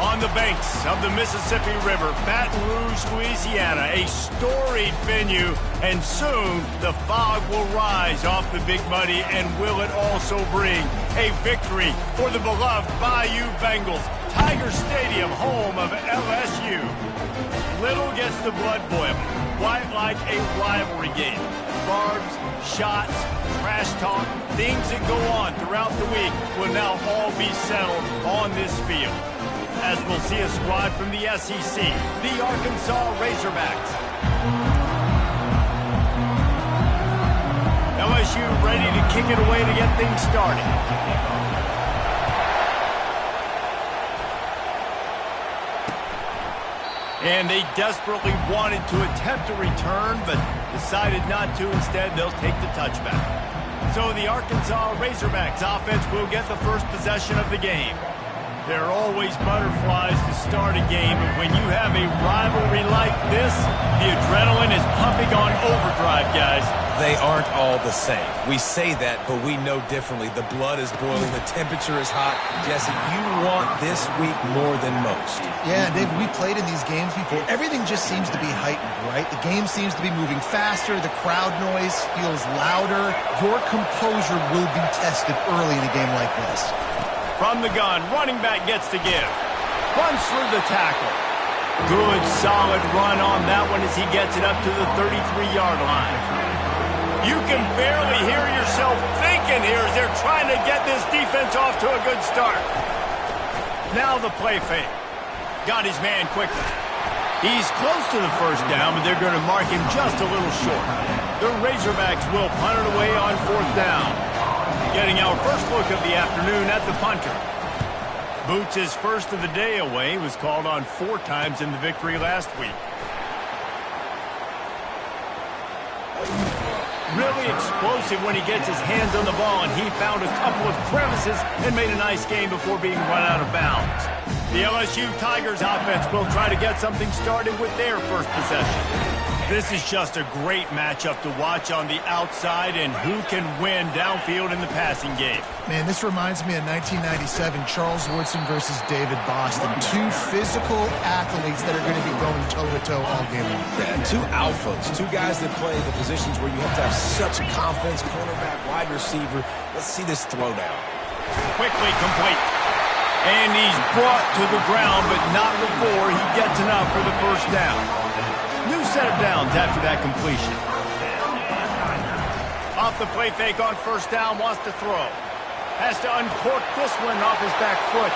On the banks of the Mississippi River, Baton Rouge, Louisiana, a storied venue, and soon the fog will rise off the Big Muddy, and will it also bring a victory for the beloved Bayou Bengals. Tiger Stadium, home of LSU. Little gets the blood boiling, quite like a rivalry game. Barbs, shots, trash talk, things that go on throughout the week will now all be settled on this field. As we'll see a squad from the SEC, the Arkansas Razorbacks. LSU ready to kick it away to get things started. And they desperately wanted to attempt a return, but decided not to. Instead, they'll take the touchback. So the Arkansas Razorbacks offense will get the first possession of the game. There are always butterflies to start a game, but when you have a rivalry like this, the adrenaline is pumping on overdrive, guys. They aren't all the same. We say that, but we know differently. The blood is boiling. The temperature is hot. Jesse, you want this week more than most. Yeah, Dave, we played in these games before. Everything just seems to be heightened, right? The game seems to be moving faster. The crowd noise feels louder. Your composure will be tested early in a game like this. From the gun, running back gets to give. Runs through the tackle. Good, solid run on that one as he gets it up to the 33-yard line. You can barely hear yourself thinking here as they're trying to get this defense off to a good start. Now the play fake. Got his man quickly. He's close to the first down, but they're going to mark him just a little short. The Razorbacks will punt it away on fourth down. Getting our first look of the afternoon at the punter. Boots' first of the day away, was called on 4 times in the victory last week. Really explosive when he gets his hands on the ball, and he found a couple of crevices and made a nice game before being run out of bounds. The LSU Tigers offense will try to get something started with their first possession. This is just a great matchup to watch on the outside, and who can win downfield in the passing game. Man, this reminds me of 1997, Charles Woodson versus David Boston. 2 physical athletes that are going to be going toe-to-toe all game long. Yeah, 2 alphas, 2 guys that play the positions where you have to have such confidence, cornerback, wide receiver. Let's see this throwdown. Quickly complete. And he's brought to the ground, but not before he gets enough for the first down. New set of downs after that completion. Off the play fake on first down, wants to throw. Has to uncork this one off his back foot.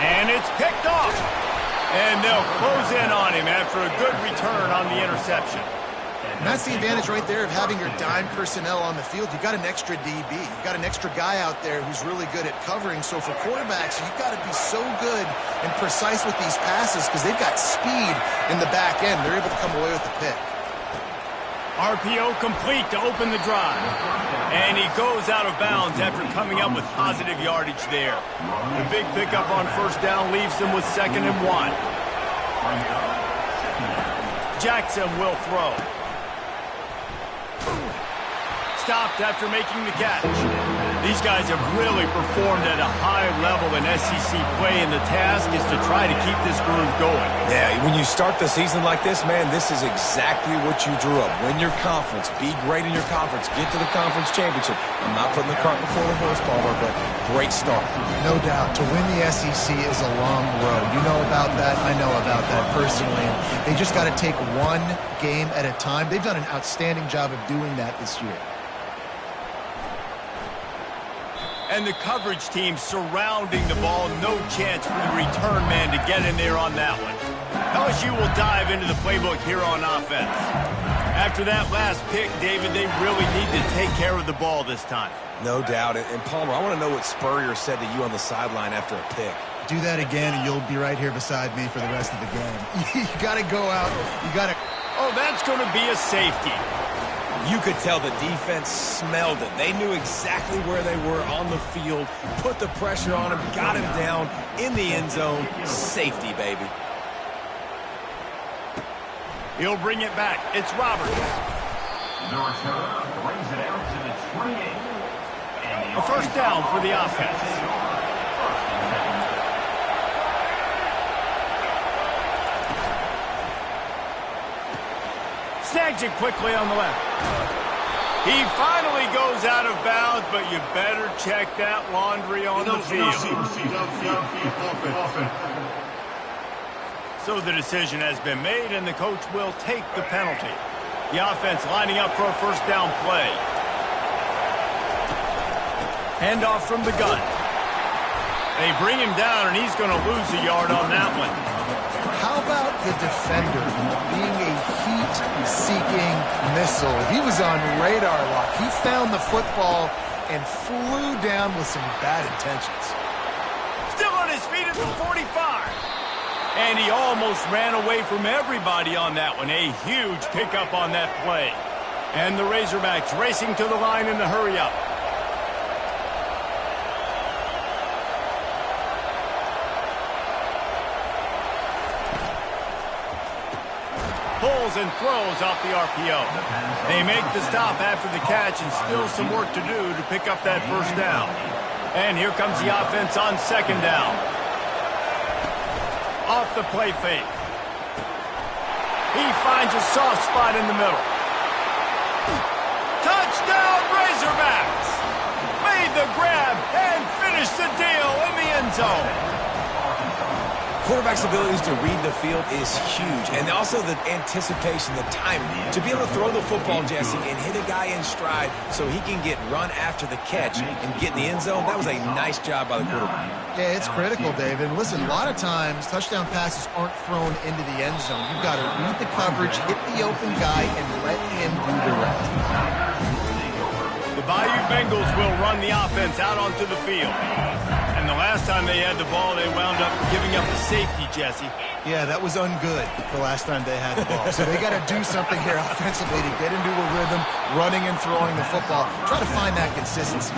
And it's picked off. And they'll close in on him after a good return on the interception. And that's the advantage right there of having your dime personnel on the field. You've got an extra DB. You've got an extra guy out there who's really good at covering. So for quarterbacks, you've got to be so good and precise with these passes because they've got speed in the back end. They're able to come away with the pick. RPO complete to open the drive. And he goes out of bounds after coming up with positive yardage there. The big pickup on first down leaves them with 2nd and 1. Jackson will throw. Stopped after making the catch. These guys have really performed at a high level in SEC play, and the task is to try to keep this groove going. Yeah, when you start the season like this, man, this is exactly what you drew up. Win your conference. Be great in your conference. Get to the conference championship. I'm not putting the cart before the horse, Palmer, but great start. No doubt. To win the SEC is a long road. You know about that. I know about that personally. They just got to take one game at a time. They've done an outstanding job of doing that this year. And the coverage team surrounding the ball. No chance for the return man to get in there on that one. LSU will dive into the playbook here on offense. After that last pick, David, they really need to take care of the ball this time. No doubt. And Palmer, I want to know what Spurrier said to you on the sideline after a pick. Do that again, and you'll be right here beside me for the rest of the game. You got to go out. You got to... Oh, that's going to be a safety. You could tell the defense smelled it. They knew exactly where they were on the field, put the pressure on him, got him down in the end zone. Safety, baby. He'll bring it back. It's Roberts. Brings it out to the 28. A first down for the offense. Snags it quickly on the left. He finally goes out of bounds, but you better check that laundry on the field. So the decision has been made, and the coach will take the penalty. The offense lining up for a first down play. Handoff from the gun. They bring him down, and he's going to lose a yard on that one. How about the defender being a heat-seeking missile? He was on radar lock. He found the football and flew down with some bad intentions. Still on his feet at the 45. And he almost ran away from everybody on that one. A huge pickup on that play. And the Razorbacks racing to the line in the hurry-up. Pulls and throws off the RPO. They make the stop after the catch, and still some work to do to pick up that first down. And here comes the offense on second down. Off the play fake. He finds a soft spot in the middle. Touchdown Razorbacks! Made the grab and finished the deal in the end zone. Quarterback's abilities to read the field is huge, and also the anticipation, the timing. To be able to throw the football, Jesse, and hit a guy in stride so he can get run after the catch and get in the end zone, that was a nice job by the quarterback. Yeah, it's critical, David. Listen, a lot of times touchdown passes aren't thrown into the end zone. You've got to read the coverage, hit the open guy, and let him do the rest. The Bayou Bengals will run the offense out onto the field. And the last time they had the ball, they wound up giving up a safety, Jesse. Yeah, that was ungood the last time they had the ball. So they got to do something here offensively to get into a rhythm, running and throwing the football. Try to find that consistency.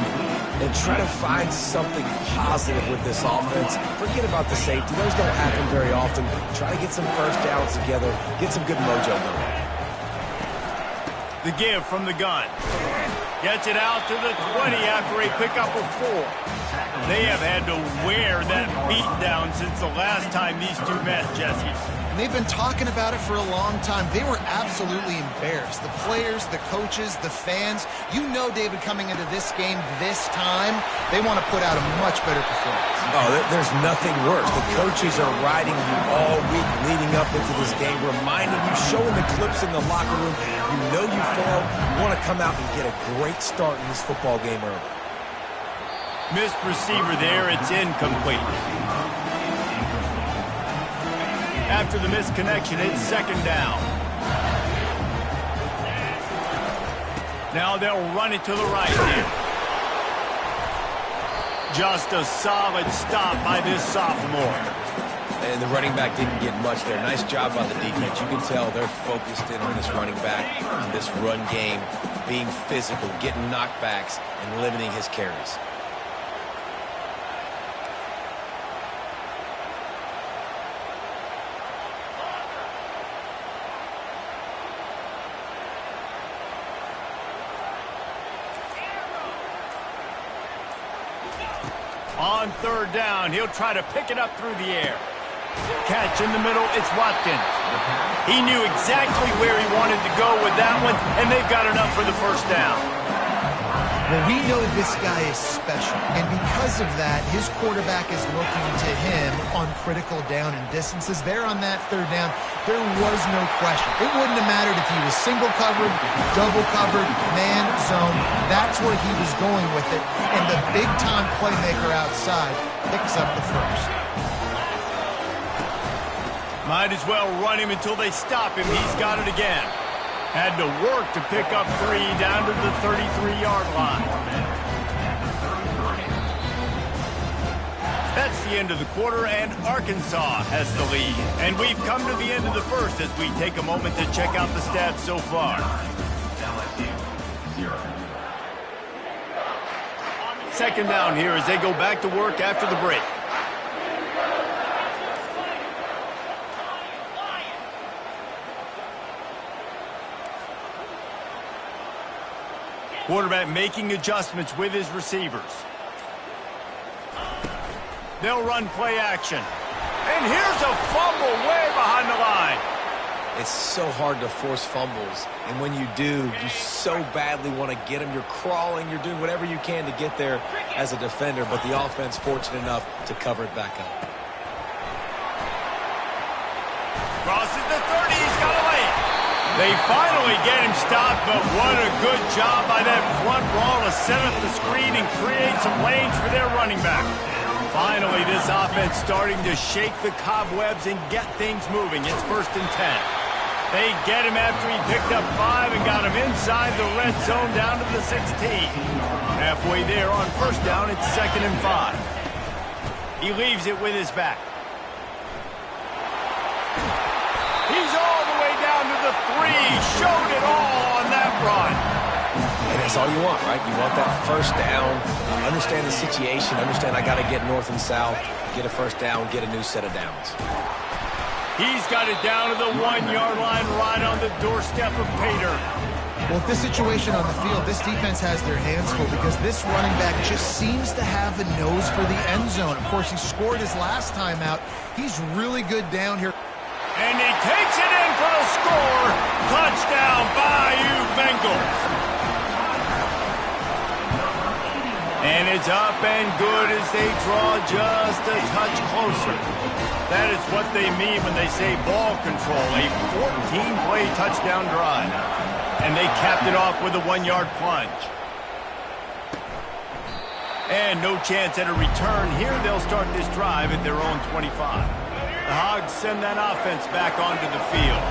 And try to find something positive with this offense. Forget about the safety. Those don't happen very often. Try to get some first downs together. Get some good mojo going. The give from the gun. Gets it out to the 20 after a pickup of 4. They have had to wear that beat down since the last time these two met, Jesse. And they've been talking about it for a long time. They were absolutely embarrassed. The players, the coaches, the fans. You know, David, coming into this game this time, they want to put out a much better performance. Oh, there's nothing worse. The coaches are riding you all week leading up into this game, reminding you, showing the clips in the locker room. You know you failed. You want to come out and get a great start in this football game early. Missed receiver there. It's incomplete. After the missed connection, it's second down. Now they'll run it to the right here. Just a solid stop by this sophomore. And the running back didn't get much there. Nice job by the defense. You can tell they're focused in on this running back, on this run game, being physical, getting knockbacks, and limiting his carries. On third down, he'll try to pick it up through the air. Catch in the middle, it's Watkins. He knew exactly where he wanted to go with that one, and they've got enough for the first down. Well, we know this guy is special, and because of that, his quarterback is looking to him on critical down and distances. There on that third down, there was no question. It wouldn't have mattered if he was single covered, double covered, man, zone. That's where he was going with it, and the big-time playmaker outside picks up the first. Might as well run him until they stop him. He's got it again. Had to work to pick up 3 down to the 33-yard line. That's the end of the quarter, and Arkansas has the lead. And we've come to the end of the first as we take a moment to check out the stats so far. Second down here as they go back to work after the break. Quarterback making adjustments with his receivers. They'll run play action. And here's a fumble way behind the line. It's so hard to force fumbles, and when you do, you so badly want to get them. You're crawling, you're doing whatever you can to get there as a defender, but the offense fortunate enough to cover it back up. Crosses the 30, he's got a lane. They finally get him stopped, but what a good job by that front ball to set up the screen and create some lanes for their running back. Finally, this offense starting to shake the cobwebs and get things moving. It's 1st and 10. They get him after he picked up 5 and got him inside the red zone down to the 16. Halfway there on 1st down, it's 2nd and 5. He leaves it with his back. He's all the way down to the 3. Showed it all on that run. And that's all you want, right? You want that 1st down, understand the situation, understand I got to get north and south, get a 1st down, get a new set of downs. He's got it down to the 1-yard line right on the doorstep of Pater. Well, with this situation on the field, this defense has their hands full because this running back just seems to have a nose for the end zone. Of course, he scored his last time out. He's really good down here. And he takes it in for the score. Touchdown, Bayou Bengals. And it's up and good as they draw just a touch closer. That is what they mean when they say ball control, a 14-play touchdown drive. And they capped it off with a 1-yard plunge. And no chance at a return here. They'll start this drive at their own 25. The Hogs send that offense back onto the field.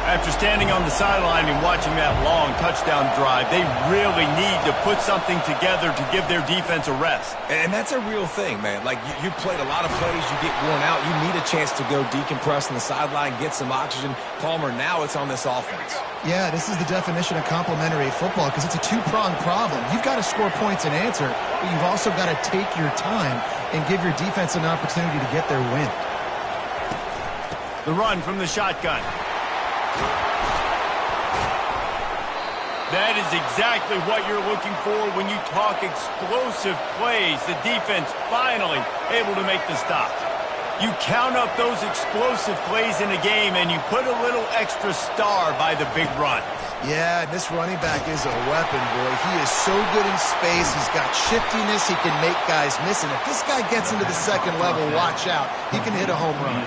After standing on the sideline and watching that long touchdown drive, they really need to put something together to give their defense a rest. And that's a real thing, man. Like, you played a lot of plays, you get worn out, you need a chance to go decompress on the sideline, get some oxygen. Palmer, now it's on this offense. Yeah, this is the definition of complementary football because it's a two-pronged problem. You've got to score points and answer, but you've also got to take your time and give your defense an opportunity to get their win. The run from the shotgun. That is exactly what you're looking for when you talk explosive plays. The defense finally able to make the stop. You count up those explosive plays in a game and you put a little extra star by the big runs. Yeah, this running back is a weapon, boy. He is so good in space. He's got shiftiness. He can make guys miss. And if this guy gets into the 2nd level, watch out. He can hit a home run.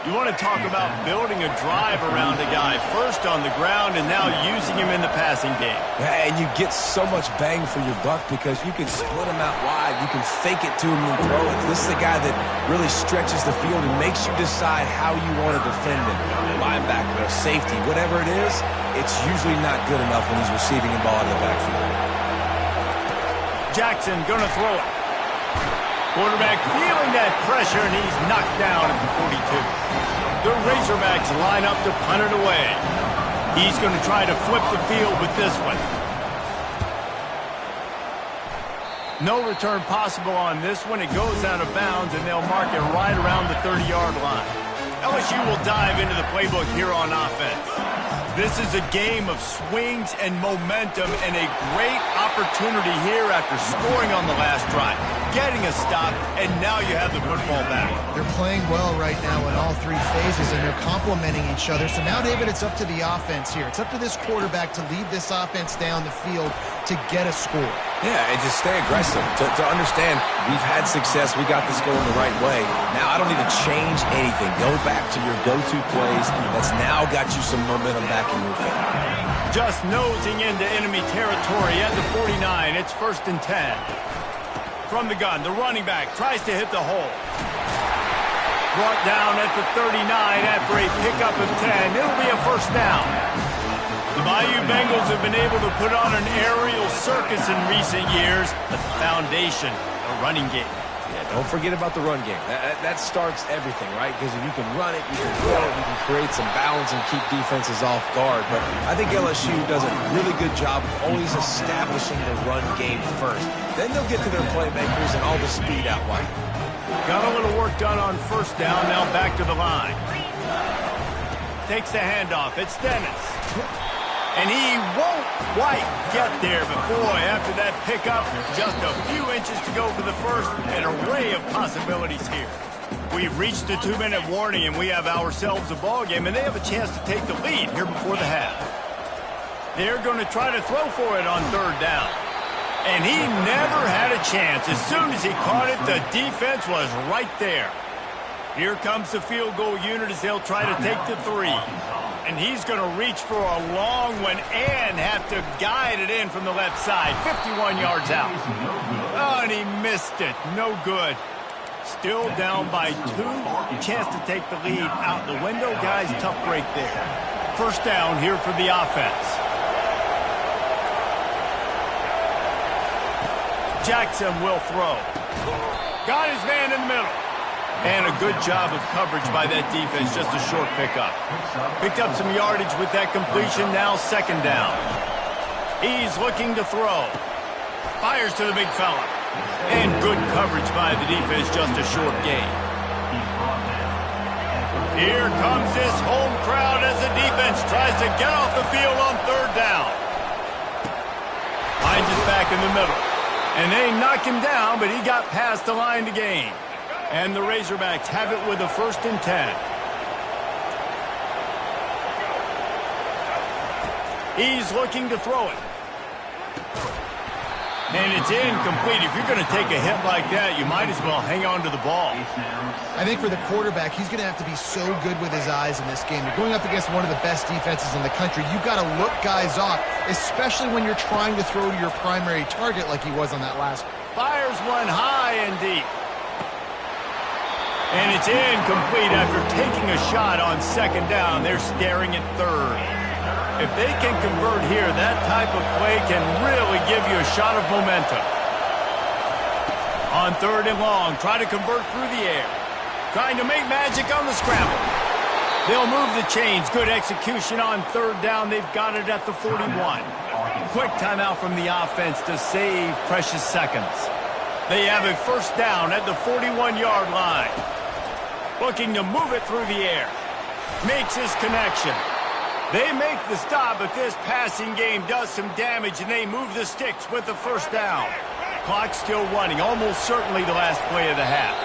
You want to talk about building a drive around a guy, first on the ground and now using him in the passing game. And you get so much bang for your buck because you can split him out wide. You can fake it to him and throw it. This is a guy that really stretches the field and makes you decide how you want to defend him. Linebacker, safety, whatever it is, it's usually not good enough when he's receiving the ball in the backfield. Jackson going to throw it. Quarterback feeling that pressure, and he's knocked down at the 42. The Razorbacks line up to punt it away. He's going to try to flip the field with this one. No return possible on this one. It goes out of bounds, and they'll mark it right around the 30-yard line. LSU will dive into the playbook here on offense. This is a game of swings and momentum and a great opportunity here after scoring on the last drive, getting a stop, and now you have the football back. They're playing well right now in all 3 phases, and they're complementing each other. So now, David, it's up to the offense here. It's up to this quarterback to lead this offense down the field to get a score. Yeah, and just stay aggressive. To understand, we've had success. We got this going the right way. Now I don't need to change anything. Go back to your go-to plays. That's now got you some momentum back in your favor. Just nosing into enemy territory at the 49. It's 1st and 10. From the gun, the running back tries to hit the hole. Brought down at the 39 after a pickup of 10. It'll be a 1st down. The Bayou Bengals have been able to put on an aerial circus in recent years, but the foundation, a running game. Yeah, don't forget about the run game. That starts everything, right? Because if you can run it, you can throw it, you can create some balance and keep defenses off guard. But I think LSU does a really good job of always establishing the run game first. Then they'll get to their playmakers and all the speed out wide. Got a little work done on 1st down, now back to the line. Takes the handoff, it's Dennis. And he won't quite get there, but boy, after that pickup, just a few inches to go for the 1st, an array of possibilities here. We've reached the 2-minute warning, and we have ourselves a ball game, and they have a chance to take the lead here before the half. They're going to try to throw for it on 3rd down. And he never had a chance. As soon as he caught it, the defense was right there. Here comes the field goal unit as they'll try to take the 3. And he's going to reach for a long one and have to guide it in from the left side. 51 yards out. Oh, and he missed it. No good. Still down by 2. Chance to take the lead out the window. Guys, tough break there. 1st down here for the offense. Jackson will throw. Got his man in the middle. And a good job of coverage by that defense. Just a short pickup. Picked up some yardage with that completion. Now 2nd down. He's looking to throw. Fires to the big fella. And good coverage by the defense. Just a short gain. Here comes this home crowd as the defense tries to get off the field on 3rd down. Finds his back in the middle. And they knock him down, but he got past the line to gain. And the Razorbacks have it with a 1st and 10. He's looking to throw it. And it's incomplete. If you're going to take a hit like that, you might as well hang on to the ball. I think for the quarterback, he's going to have to be so good with his eyes in this game. You're going up against one of the best defenses in the country. You've got to look guys off, especially when you're trying to throw to your primary target like he was on that last one. Fires one high and deep. And it's incomplete after taking a shot on 2nd down. They're staring at 3rd. If they can convert here, that type of play can really give you a shot of momentum. On 3rd and long, try to convert through the air. Trying to make magic on the scramble. They'll move the chains. Good execution on 3rd down. They've got it at the 41. Quick timeout from the offense to save precious seconds. They have a 1st down at the 41-yard line. Looking to move it through the air. Makes his connection. They make the stop, but this passing game does some damage, and they move the sticks with the 1st down. Clock still running, almost certainly the last play of the half.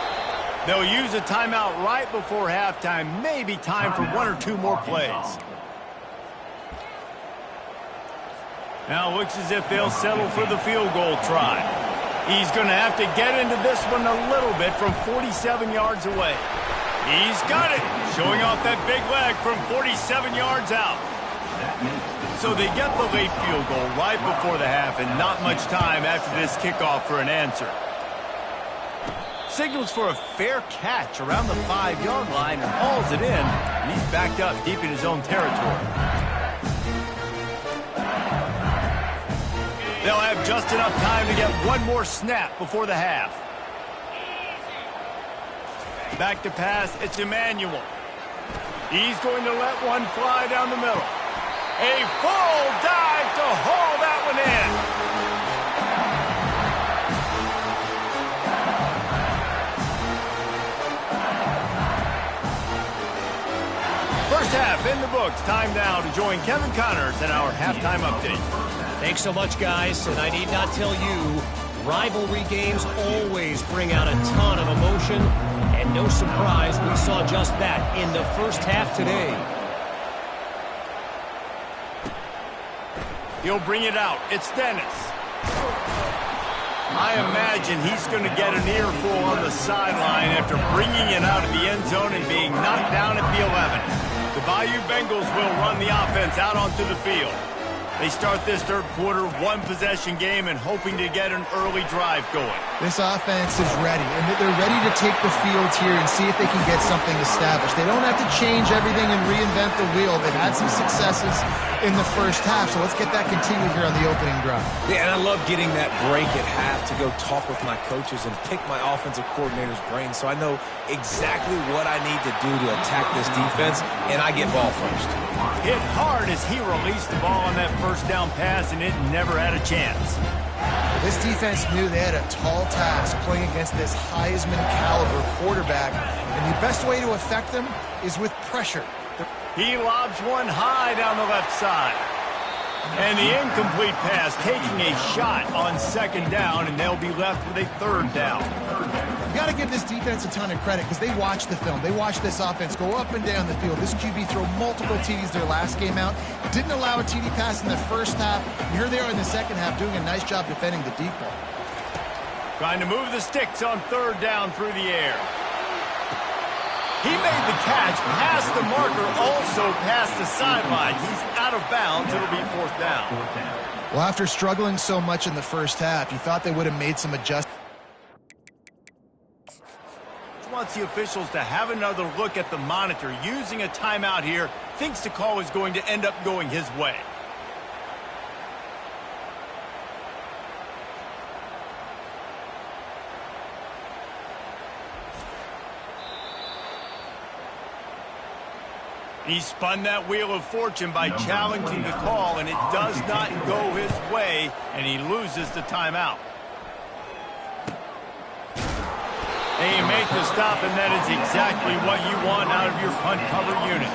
They'll use a timeout right before halftime. Maybe time for 1 or 2 more plays. Now looks as if they'll settle for the field goal try. He's going to have to get into this one a little bit from 47 yards away. He's got it, showing off that big leg from 47 yards out. So they get the late field goal right before the half, and not much time after this kickoff for an answer. Signals for a fair catch around the 5-yard line and hauls it in, and he's backed up deep in his own territory. They'll have just enough time to get one more snap before the half. Back to pass, it's Emmanuel. He's going to let one fly down the middle. A full dive to haul that one in. First half in the books. Time now to join Kevin Connors in our halftime update. Thanks so much, guys. And I need not tell you, rivalry games always bring out a ton of emotion. And no surprise, we saw just that in the first half today. He'll bring it out. It's Dennis. I imagine he's going to get an earful on the sideline after bringing it out of the end zone and being knocked down at the 11. The Bayou Bengals will run the offense out onto the field. They start this 3rd quarter, 1-possession game, and hoping to get an early drive going. This offense is ready, and they're ready to take the field here and see if they can get something established. They don't have to change everything and reinvent the wheel. They've had some successes in the first half, so let's get that continued here on the opening drive. Yeah, and I love getting that break at half to go talk with my coaches and pick my offensive coordinator's brain so I know exactly what I need to do to attack this defense, and I get ball first. Hit hard as he released the ball on that 1st down pass, and it never had a chance. This defense knew they had a tall task playing against this Heisman-caliber quarterback, and the best way to affect them is with pressure. He lobs one high down the left side. And the incomplete pass taking a shot on 2nd down, and they'll be left with a 3rd down. got to give this defense a ton of credit because they watch the film. They watch this offense go up and down the field. This QB throw multiple TDs their last game out. Didn't allow a TD pass in the first half. And here they are in the second half doing a nice job defending the deep ball. Trying to move the sticks on third down through the air. He made the catch, past the marker, also past the sideline. He's out of bounds. It'll be fourth down. Well, after struggling so much in the first half, you thought they would have made some adjustments. Wants the officials to have another look at the monitor. Using a timeout here, thinks the call is going to end up going his way. He spun that wheel of fortune by challenging the call, and it does not go his way, and he loses the timeout. They make the stop, and that is exactly what you want out of your punt cover unit.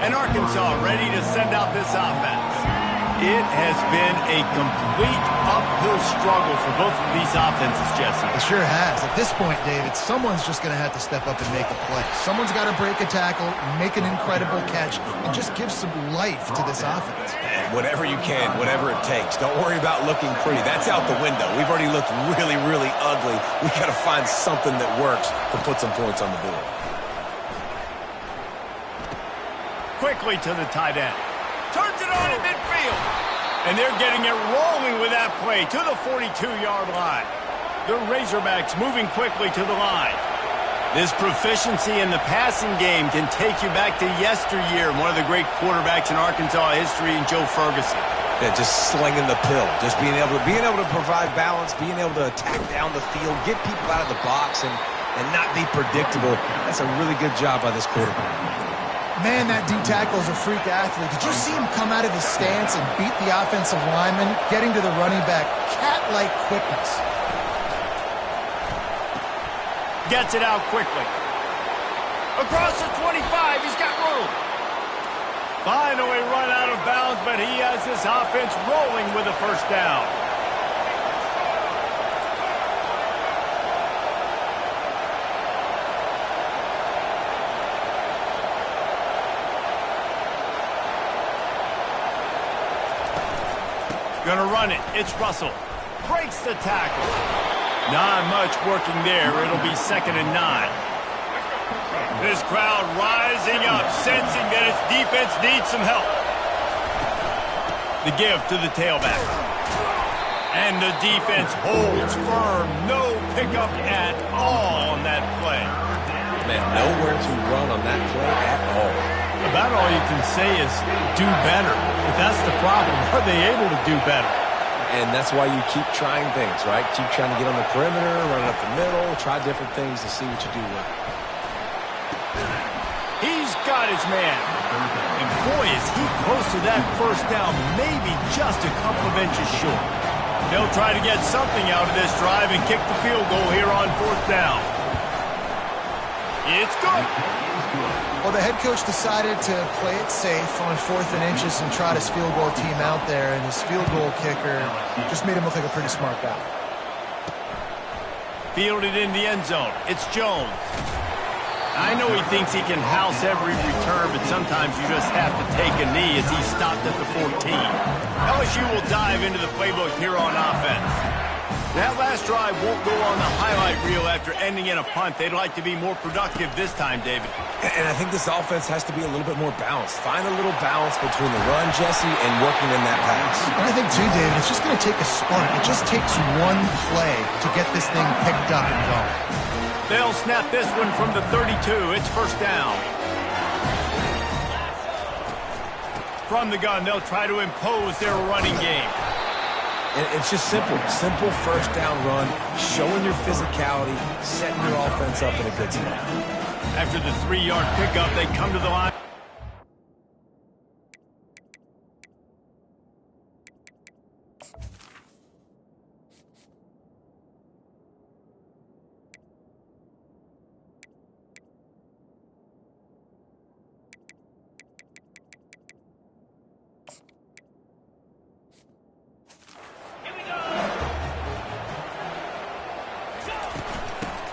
And Arkansas ready to send out this offense. It has been a complete uphill struggle for both of these offenses, Jesse. It sure has. At this point, David, someone's just going to have to step up and make a play. Someone's got to break a tackle, make an incredible catch, and just give some life to this offense. And whatever you can, whatever it takes. Don't worry about looking pretty. That's out the window. We've already looked really, really ugly. We've got to find something that works to put some points on the board. Quickly to the tight end. Turns it on in midfield. And they're getting it rolling with that play to the 42-yard line. The Razorbacks moving quickly to the line. This proficiency in the passing game can take you back to yesteryear. One of the great quarterbacks in Arkansas history, Joe Ferguson. Yeah, just slinging the pill. Just being able to provide balance, being able to attack down the field, get people out of the box, and not be predictable. That's a really good job by this quarterback. Man, that D tackle is a freak athlete. Did you see him come out of his stance and beat the offensive lineman, getting to the running back? Cat-like quickness. Gets it out quickly. Across the 25, he's got room. Finally run out of bounds, but he has this offense rolling with a first down. Gonna run it. It's Russell. Breaks the tackle. Not much working there. It'll be 2nd and 9. This crowd rising up, sensing that its defense needs some help. The give to the tailback. And the defense holds firm. No pickup at all on that play. Man, nowhere to run on that play at all. About all you can say is do better. But that's the problem. Are they able to do better? And that's why you keep trying things, right? Keep trying to get on the perimeter, run it up the middle, try different things to see what you do well. He's got his man. And boy, is he close to that first down, maybe just a couple of inches short. They'll try to get something out of this drive and kick the field goal here on 4th down. It's good. Well, the head coach decided to play it safe on 4th and inches and trot his field goal team out there, and his field goal kicker just made him look like a pretty smart guy. Fielded in the end zone. It's Jones. I know he thinks he can house every return, but sometimes you just have to take a knee as he stopped at the 14. LSU will dive into the playbook here on offense. That last drive won't go on the highlight reel after ending in a punt. They'd like to be more productive this time, David. And I think this offense has to be a little bit more balanced. Find a little balance between the run, Jesse, and working in that pass. And I think, too, David, it's just going to take a spark. It just takes one play to get this thing picked up and going. They'll snap this one from the 32. It's first down. From the gun, they'll try to impose their running game. And it's just simple. Simple first down run, showing your physicality, setting your offense up in a good spot. After the 3-yard pickup, they come to the line.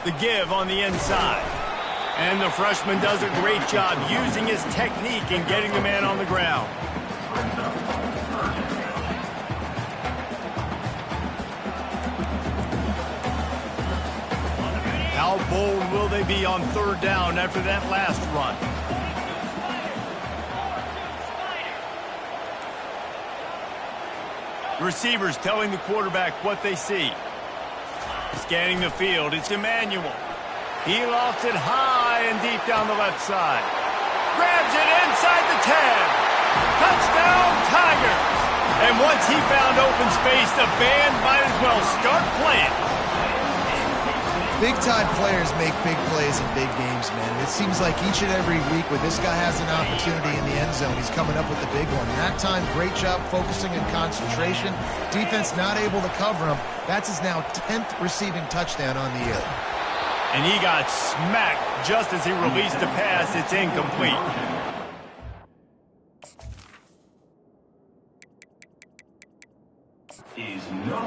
The give on the inside. And the freshman does a great job using his technique and getting the man on the ground. How bold will they be on third down after that last run? The receivers telling the quarterback what they see. Scanning the field, it's Emmanuel. He lofts it high and deep down the left side. Grabs it inside the 10. Touchdown, Tigers! And once he found open space, the band might as well start playing. Big-time players make big plays in big games, man. It seems like each and every week when this guy has an opportunity in the end zone, he's coming up with the big one. And that time, great job focusing and concentration. Defense not able to cover him. That's his now 10th receiving touchdown on the year. And he got smacked just as he released the pass. It's incomplete.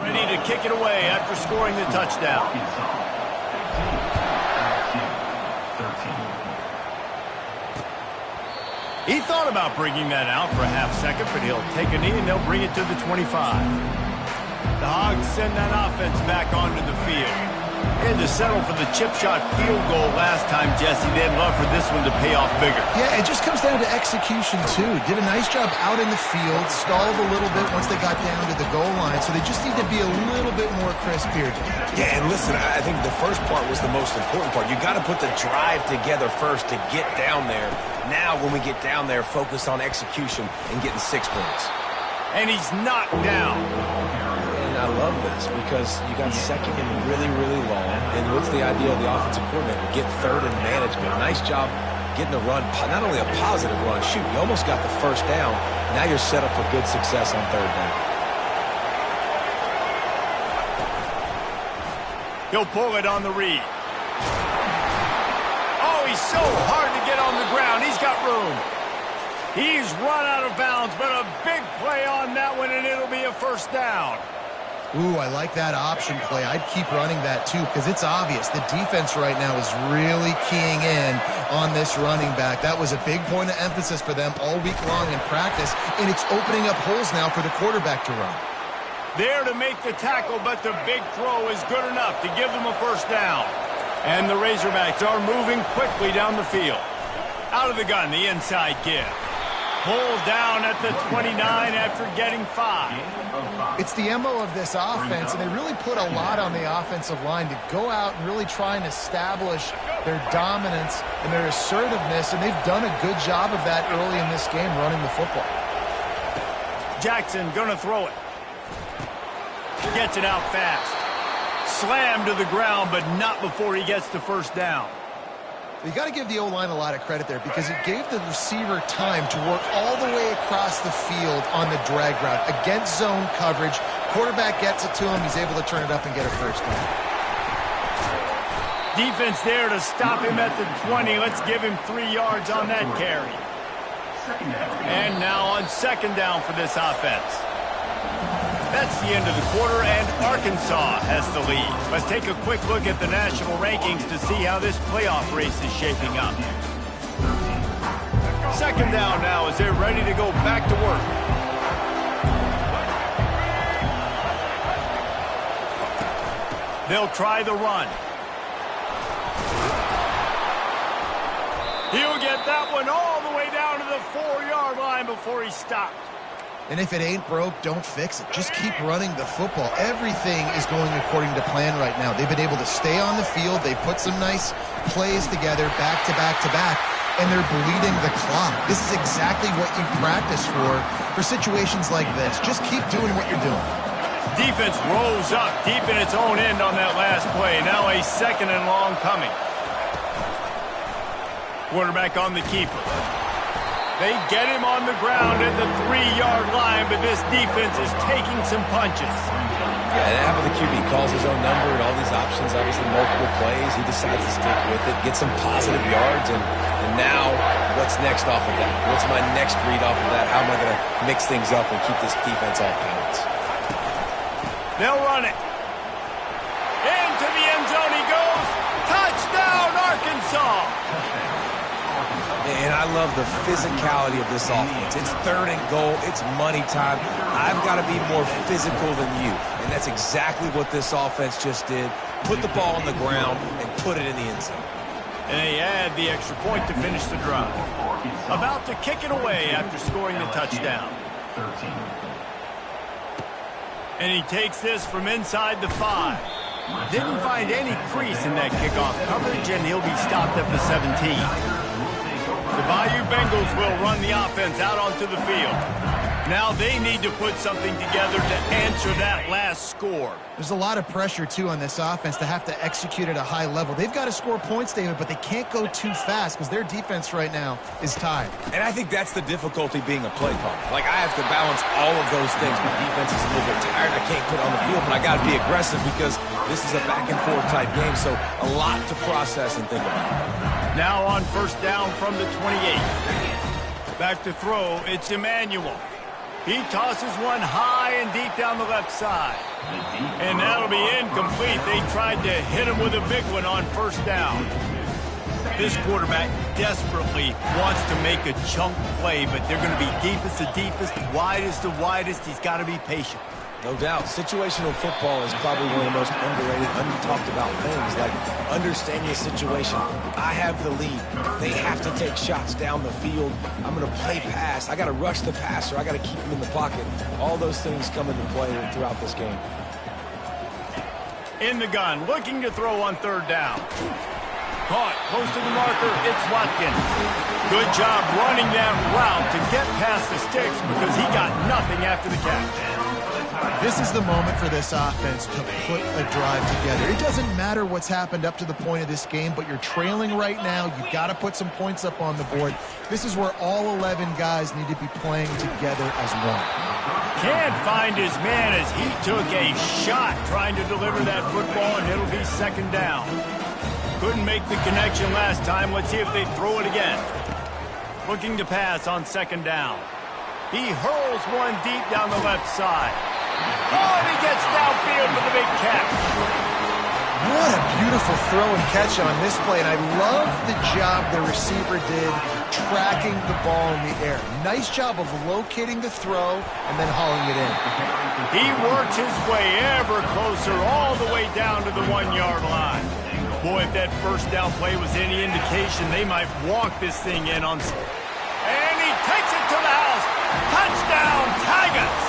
Ready to kick it away after scoring the touchdown. He thought about bringing that out for a half second, but he'll take a knee and they'll bring it to the 25. The Hogs send that offense back onto the field. They had to settle for the chip shot field goal last time, Jesse. They'd love for this one to pay off bigger. Yeah, it just comes down to execution, too. Did a nice job out in the field, stalled a little bit once they got down to the goal line, so they just need to be a little bit more crisp here. Yeah, and listen, I think the first part was the most important part. You got to put the drive together first to get down there. Now, when we get down there, focus on execution and getting 6 points. And he's knocked down. And I love this because you got second and really, really long. And what's the idea of the offensive coordinator? Get third in management. Nice job getting a run, not only a positive run. Shoot, you almost got the first down. Now you're set up for good success on third down. He'll pull it on the read. Oh, he's so hard to get on the ground. He's got room. He's run out of bounds, but a big play on that one, and it'll be a first down. Ooh, I like that option play. I'd keep running that, too, because it's obvious. The defense right now is really keying in on this running back. That was a big point of emphasis for them all week long in practice, and it's opening up holes now for the quarterback to run. There to make the tackle, but the big throw is good enough to give them a first down. And the Razorbacks are moving quickly down the field. Out of the gun, the inside give. Pulled down at the 29 after getting 5. It's the MO of this offense, and they really put a lot on the offensive line to go out and really try and establish their dominance and their assertiveness, and they've done a good job of that early in this game running the football. Jackson gonna throw it. Gets it out fast. Slammed to the ground, but not before he gets the first down. You got to give the O-line a lot of credit there because it gave the receiver time to work all the way across the field on the drag route against zone coverage. Quarterback gets it to him. He's able to turn it up and get a first down. Defense there to stop him at the 20. Let's give him 3 yards on that carry. And now on second down for this offense. That's the end of the quarter, and Arkansas has the lead. Let's take a quick look at the national rankings to see how this playoff race is shaping up. Second down now as they're ready to go back to work. They'll try the run. He'll get that one all the way down to the 4-yard line before he stopped. And if it ain't broke, don't fix it. Just keep running the football. Everything is going according to plan right now. They've been able to stay on the field. They put some nice plays together back to back to back, and they're bleeding the clock. This is exactly what you practice for situations like this. Just keep doing what you're doing. Defense rose up deep in its own end on that last play. Now a second and long coming. Quarterback on the keeper. They get him on the ground at the 3-yard line, but this defense is taking some punches. Yeah, and half of the QB calls his own number and all these options, obviously multiple plays. He decides to stick with it, get some positive yards, and now what's next off of that? What's my next read off of that? How am I going to mix things up and keep this defense off balance? They'll run it. Into the end zone he goes. Arkansas. And I love the physicality of this offense. It's 3rd and goal. It's money time. I've got to be more physical than you. And that's exactly what this offense just did. Put the ball on the ground and put it in the end zone. And they add the extra point to finish the drive. About to kick it away after scoring the touchdown. 13. And he takes this from inside the 5. Didn't find any crease in that kickoff coverage, and he'll be stopped at the 17. The Bayou Bengals will run the offense out onto the field. Now they need to put something together to answer that last score. There's a lot of pressure, too, on this offense to have to execute at a high level. They've got to score points, David, but they can't go too fast because their defense right now is tied. And I think that's the difficulty being a play caller. Like, I have to balance all of those things. My defense is a little bit tired. I can't put it on the field, but I got to be aggressive because this is a back-and-forth type game, so a lot to process and think about. Now on first down from the 28. Back to throw, it's Emmanuel. He tosses one high and deep down the left side. And that'll be incomplete. They tried to hit him with a big one on first down. This quarterback desperately wants to make a chunk play, but they're going to be deepest to deepest, widest to widest. He's got to be patient. No doubt. Situational football is probably one of the most underrated, under-talked about things, like understanding a situation. I have the lead. They have to take shots down the field. I'm going to play pass. I got to rush the passer. I got to keep him in the pocket. All those things come into play throughout this game. In the gun, looking to throw on third down. Caught, close to the marker, it's Watkins. Good job running that route to get past the sticks because he got nothing after the catch. This is the moment for this offense to put a drive together. It doesn't matter what's happened up to the point of this game, but you're trailing right now. You've got to put some points up on the board. This is where all 11 guys need to be playing together as one. Can't find his man as he took a shot trying to deliver that football, and it'll be second down. Couldn't make the connection last time. Let's see if they throw it again. Looking to pass on second down. He hurls one deep down the left side. Oh, and he gets downfield for the big catch. What a beautiful throw and catch on this play, and I love the job the receiver did tracking the ball in the air. Nice job of locating the throw and then hauling it in. He works his way ever closer all the way down to the 1-yard line. Boy, if that first down play was any indication, they might walk this thing in on... And he takes it to the house. Touchdown, Tigers!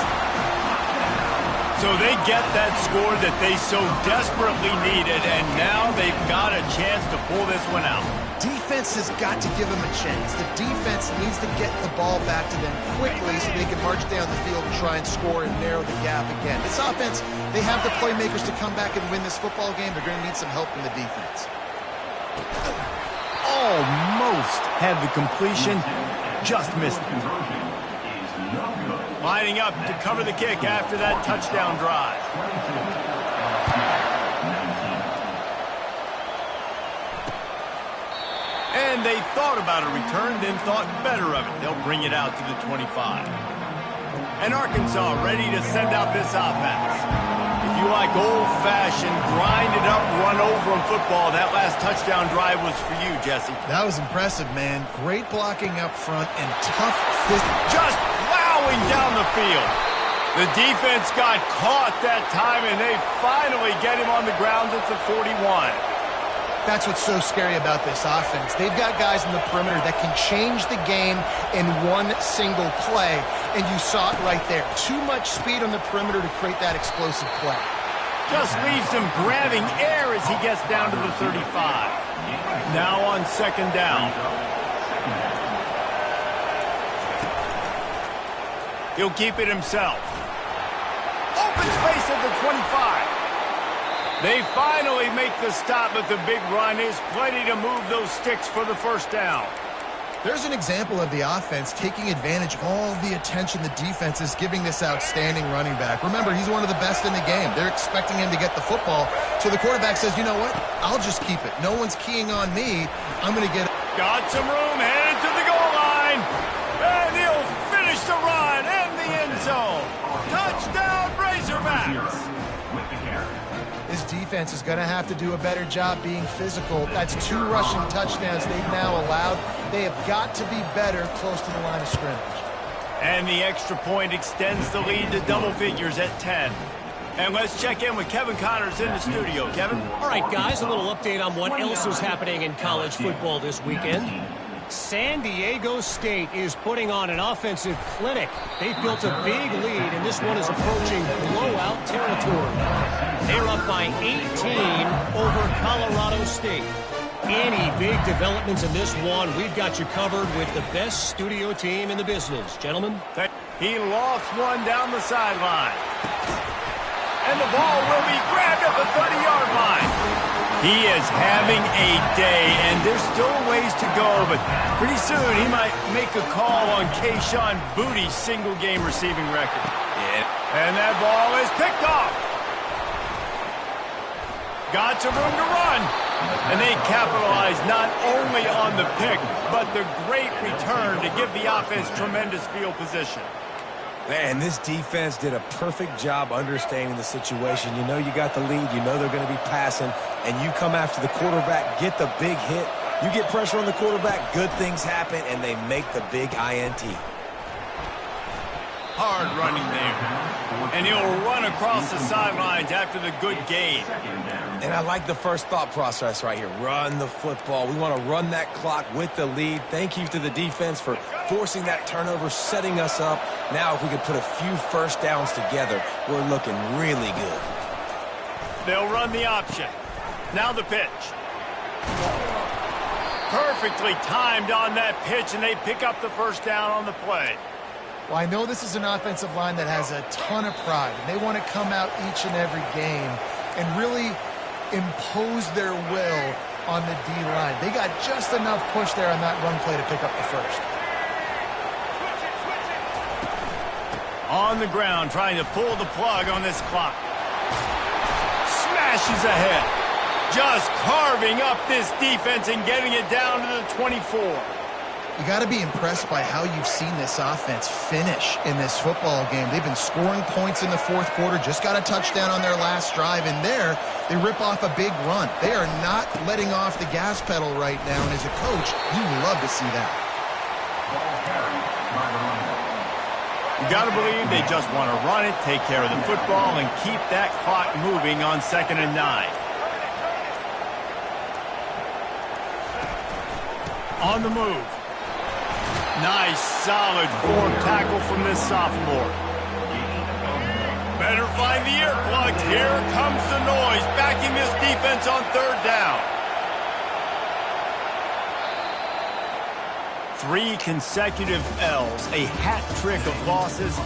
So they get that score that they so desperately needed, and now they've got a chance to pull this one out. Defense has got to give them a chance. The defense needs to get the ball back to them quickly so they can march down the field and try and score and narrow the gap again. This offense, they have the playmakers to come back and win this football game. They're going to need some help from the defense. Almost had the completion, just missed it. Lining up to cover the kick after that touchdown drive. And they thought about a return, then thought better of it. They'll bring it out to the 25. And Arkansas ready to send out this offense. If you like old-fashioned, grind-it-up, run-over in football, that last touchdown drive was for you, Jesse. That was impressive, man. Great blocking up front and tough just plowing down the field. The defense got caught that time, and they finally get him on the ground at the 41. That's what's so scary about this offense. They've got guys in the perimeter that can change the game in one single play, and you saw it right there. Too much speed on the perimeter to create that explosive play. Just leaves him grabbing air as he gets down to the 35. Now on second down. He'll keep it himself. Open space at the 25. They finally make the stop, but the big run is plenty to move those sticks for the first down. There's an example of the offense taking advantage of all the attention the defense is giving this outstanding running back. Remember, he's one of the best in the game. They're expecting him to get the football. So the quarterback says, you know what? I'll just keep it. No one's keying on me. I'm going to get it. Got some room, headed to the goal line. And he'll finish the run in the end zone. Touchdown, Razorbacks. His defense defense is going to have to do a better job being physical. That's 2 rushing touchdowns they've now allowed. They have got to be better close to the line of scrimmage. And the extra point extends the lead to double figures at 10. And let's check in with Kevin Connors in the studio. Kevin? All right, guys, a little update on what else is happening in college football this weekend. San Diego State is putting on an offensive clinic. They've built a big lead, and this one is approaching blowout territory. They're up by 18 over Colorado State. Any big developments in this one, we've got you covered with the best studio team in the business. Gentlemen? He lost one down the sideline. And the ball will be grabbed at the 30-yard line. He is having a day, and there's still a ways to go, but pretty soon he might make a call on Kayshon Boutte's single-game receiving record. Yeah. And that ball is picked off. Got some room to run. And they capitalize not only on the pick, but the great return to give the offense tremendous field position. Man, this defense did a perfect job understanding the situation. You know you got the lead. You know they're going to be passing. And you come after the quarterback, get the big hit. You get pressure on the quarterback, good things happen, and they make the big INT. Hard running there. And he'll run across the sidelines after the good gain. And I like the first thought process right here. Run the football. We want to run that clock with the lead. Thank you to the defense for forcing that turnover, setting us up. Now if we could put a few first downs together, we're looking really good. They'll run the option. Now the pitch. Perfectly timed on that pitch, and they pick up the first down on the play. Well, I know this is an offensive line that has a ton of pride, and they want to come out each and every game and really impose their will on the D-line. They got just enough push there on that run play to pick up the first. On the ground, trying to pull the plug on this clock. Smashes ahead. Just carving up this defense and getting it down to the 24. You got to be impressed by how you've seen this offense finish in this football game. They've been scoring points in the fourth quarter, just got a touchdown on their last drive, and there they rip off a big run. They are not letting off the gas pedal right now, and as a coach, you love to see that. You got to believe they just want to run it, take care of the football, and keep that clock moving on 2nd and 9. On the move. Nice, solid form tackle from this sophomore. Better find the earplugs. Here comes the noise, backing this defense on 3rd down. 3 consecutive L's, a hat trick of losses,